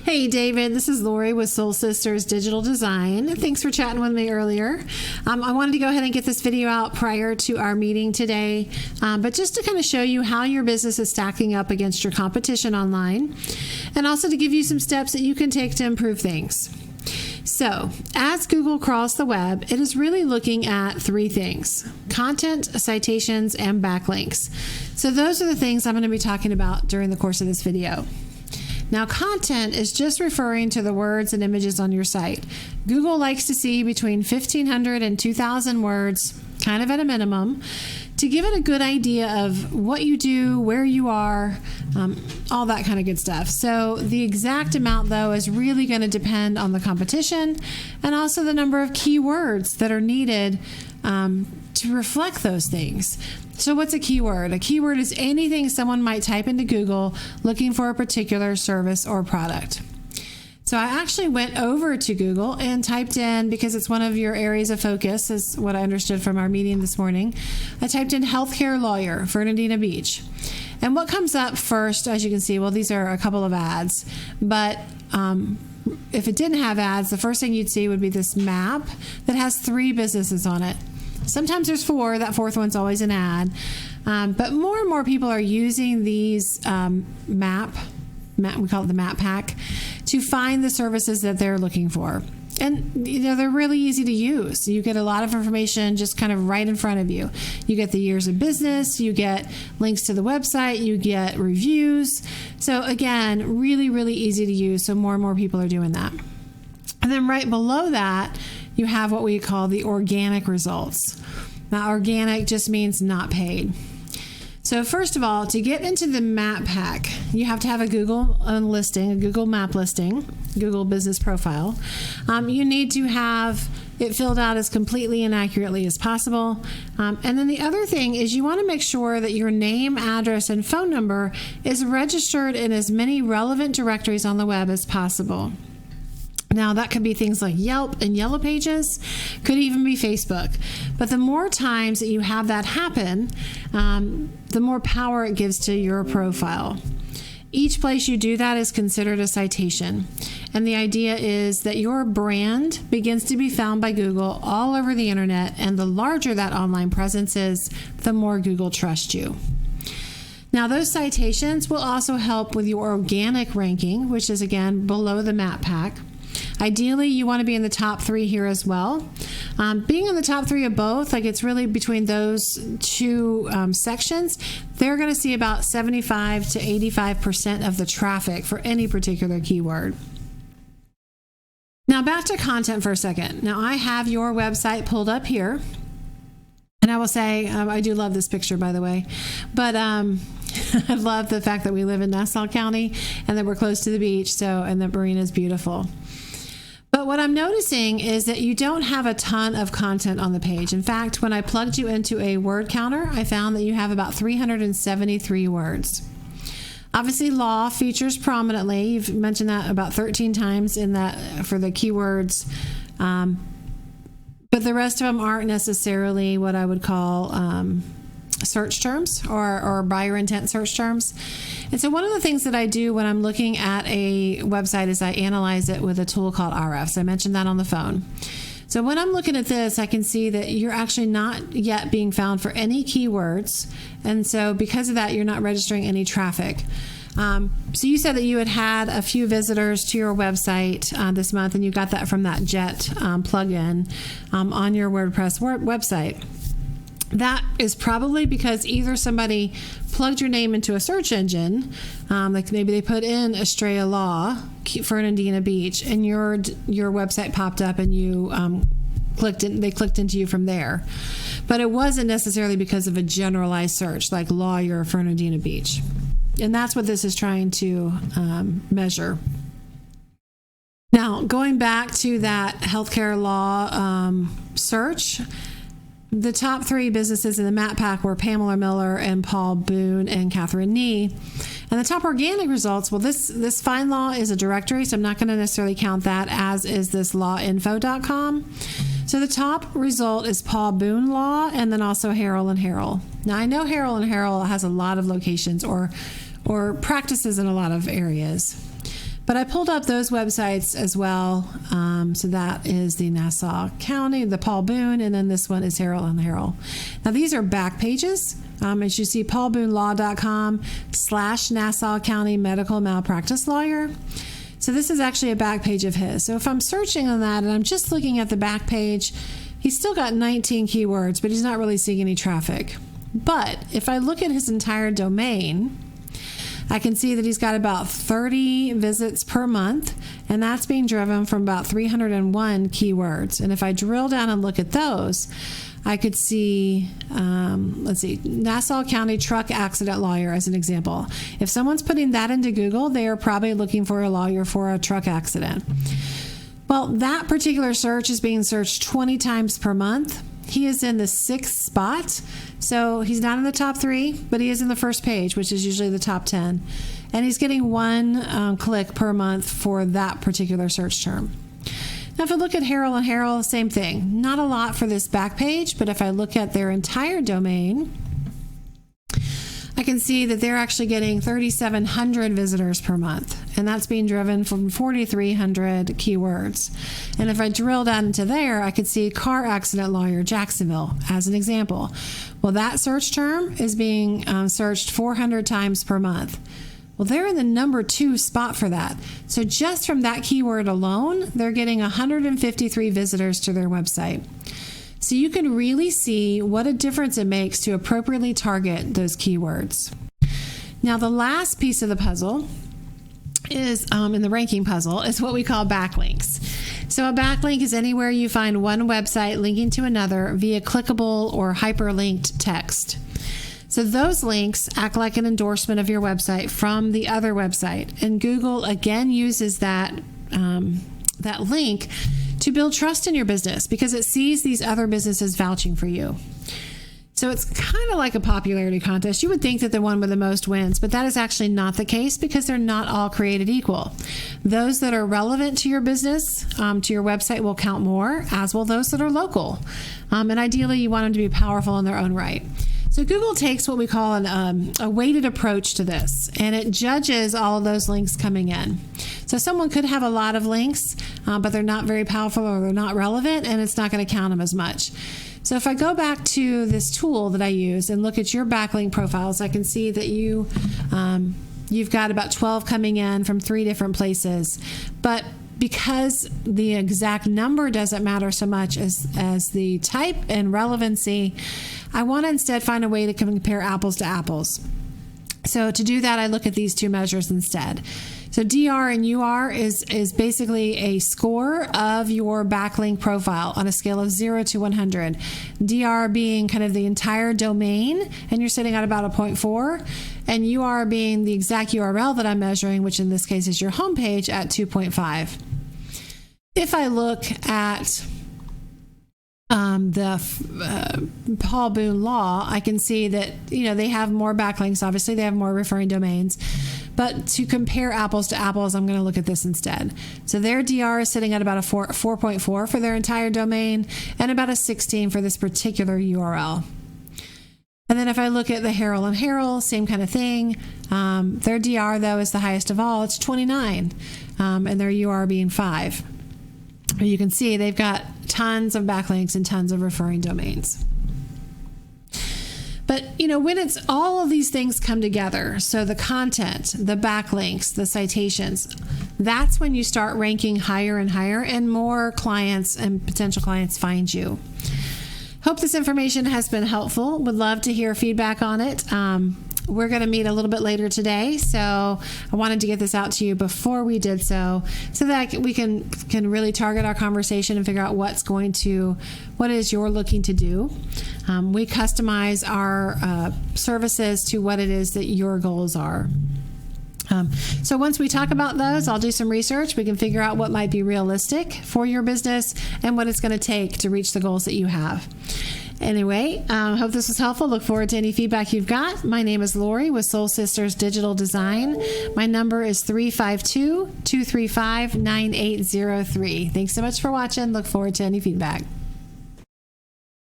Hey, David, this is Lori with Soul Sisters Digital Design. Thanks for chatting with me earlier. I wanted to go ahead and get this video out prior to our meeting today, but just to kind of show you how your business is stacking up against your competition online, and also to give you some steps that you can take to improve things. So, as Google crawls the web, it is really looking at three things: content, citations, and backlinks. So those are the things I'm going to be talking about during the course of this video. Now, content is just referring to the words and images on your site. Google likes to see between 1,500 and 2,000 words, kind of at a minimum, to give it a good idea of what you do, where you are, all that kind of good stuff. So the exact amount, though, is really going to depend on the competition and also the number of keywords that are needed to reflect those things. So what's a keyword? A keyword is anything someone might type into Google looking for a particular service or product. So I actually went over to Google and typed in, because it's one of your areas of focus, is what I understood from our meeting this morning. I typed in healthcare lawyer, Fernandina Beach. And what comes up first, as you can see, well, these are a couple of ads, but if it didn't have ads, the first thing you'd see would be this map that has 3 businesses on it. Sometimes there's 4. That 4th one's always an ad. But more and more people are using these we call it the map pack, to find the services that they're looking for. And they're really easy to use. You get a lot of information just kind of right in front of you. You get the years of business, you get links to the website, you get reviews. So again, really, really easy to use. So more and more people are doing that. And then right below that, you have what we call the organic results. Now, organic just means not paid. So first of all, to get into the map pack, you have to have a Google listing, a Google map listing, Google business profile. You need to have it filled out as completely and accurately as possible. And then the other thing is you want to make sure that your name, address, and phone number is registered in as many relevant directories on the web as possible. Now, that could be things like Yelp and Yellow Pages, could even be Facebook. But the more times that you have that happen, the more power it gives to your profile. Each place you do that is considered a citation. And the idea is that your brand begins to be found by Google all over the internet, and the larger that online presence is, the more Google trusts you. Now, those citations will also help with your organic ranking, which is, again, below the map pack. Ideally, you want to be in the top 3 here as well. Being in the top 3 of both, like it's really between those two sections, they're going to see about 75 to 85% of the traffic for any particular keyword. Now, back to content for a second. Now, I have your website pulled up here. And I will say, I do love this picture, by the way, but I love the fact that we live in Nassau County and that we're close to the beach, and the marina is beautiful. But what I'm noticing is that you don't have a ton of content on the page. In fact, when I plugged you into a word counter, I found that you have about 373 words. Obviously, law features prominently. You've mentioned that about 13 times in that for the keywords. But the rest of them aren't necessarily what I would call search terms or buyer intent search terms. And so one of the things that I do when I'm looking at a website is I analyze it with a tool called RFs. I mentioned that on the phone. So when I'm looking at this, I can see that you're actually not yet being found for any keywords. And so because of that, you're not registering any traffic. So you said that you had a few visitors to your website this month, and you got that from that Jet plugin on your WordPress website. That is probably because either somebody plugged your name into a search engine, like maybe they put in Astraea Law, Fernandina Beach, and your website popped up, and you they clicked into you from there. But it wasn't necessarily because of a generalized search like lawyer Fernandina Beach. And that's what this is trying to measure. Now, going back to that healthcare law search, the top 3 businesses in the map pack were Pamela Miller and Paul Boone and Catherine Nee. And the top organic results, well, this Find Law is a directory, so I'm not going to necessarily count that, as is this lawinfo.com. So the top result is Paul Boone Law, and then also Harrell and Harrell. Now, I know Harrell and Harrell has a lot of locations or practices in a lot of areas. But I pulled up those websites as well. So that is the Nassau County, the Paul Boone, and then this one is Herald and Herald. Now these are back pages. As you see, paulboonelaw.com/Nassau County Medical Malpractice Lawyer. So this is actually a back page of his. So if I'm searching on that and I'm just looking at the back page, he's still got 19 keywords, but he's not really seeing any traffic. But if I look at his entire domain, I can see that he's got about 30 visits per month, and that's being driven from about 301 keywords. And if I drill down and look at those, I could see, Nassau County Truck Accident Lawyer as an example. If someone's putting that into Google, they are probably looking for a lawyer for a truck accident. Well, that particular search is being searched 20 times per month. He is in the 6th spot, so he's not in the top 3, but he is in the first page, which is usually the top 10. And he's getting 1 click per month for that particular search term. Now, if I look at Herald and Herald, same thing. Not a lot for this back page, but if I look at their entire domain, I can see that they're actually getting 3,700 visitors per month, and that's being driven from 4,300 keywords. And if I drill down into there, I could see Car Accident Lawyer Jacksonville as an example. Well, that search term is being searched 400 times per month. Well, they're in the number 2 spot for that. So just from that keyword alone, they're getting 153 visitors to their website. So you can really see what a difference it makes to appropriately target those keywords. Now, the last piece of the puzzle is, in the ranking puzzle, is what we call backlinks. So a backlink is anywhere you find one website linking to another via clickable or hyperlinked text. So those links act like an endorsement of your website from the other website. And Google, again, uses that link to build trust in your business because it sees these other businesses vouching for you. So it's kind of like a popularity contest. You would think that the one with the most wins, but that is actually not the case because they're not all created equal. Those that are relevant to your business, to your website will count more, as will those that are local. And ideally, you want them to be powerful in their own right. So Google takes what we call a weighted approach to this, and it judges all of those links coming in. So someone could have a lot of links, but they're not very powerful or they're not relevant, and it's not going to count them as much. So if I go back to this tool that I use and look at your backlink profiles, I can see that you've got about 12 coming in from 3 different places. But because the exact number doesn't matter so much as the type and relevancy, I want to instead find a way to compare apples to apples. So to do that, I look at these 2 measures instead. So DR and UR is basically a score of your backlink profile on a scale of 0 to 100. DR being kind of the entire domain, and you're sitting at about a 0.4, and UR being the exact URL that I'm measuring, which in this case is your homepage, at 2.5. If I look at the Paul Boone Law, I can see that they have more backlinks. Obviously, they have more referring domains. But to compare apples to apples, I'm going to look at this instead. So their DR is sitting at about a 4.4 for their entire domain and about a 16 for this particular URL. And then if I look at the Herald and Herald, same kind of thing. Their DR, though, is the highest of all. It's 29, and their UR being 5. You can see they've got tons of backlinks and tons of referring domains. But, when it's all of these things come together, so the content, the backlinks, the citations, that's when you start ranking higher and higher and more clients and potential clients find you. Hope this information has been helpful. Would love to hear feedback on it. We're going to meet a little bit later today, so I wanted to get this out to you before we did so that we can really target our conversation and figure out what it is you're looking to do. We customize our services to what it is that your goals are. So once we talk about those, I'll do some research. We can figure out what might be realistic for your business and what it's going to take to reach the goals that you have. Anyway, hope this was helpful. Look forward to any feedback you've got. My name is Lori with Soul Sisters Digital Design. My number is 352-235-9803. Thanks so much for watching. Look forward to any feedback.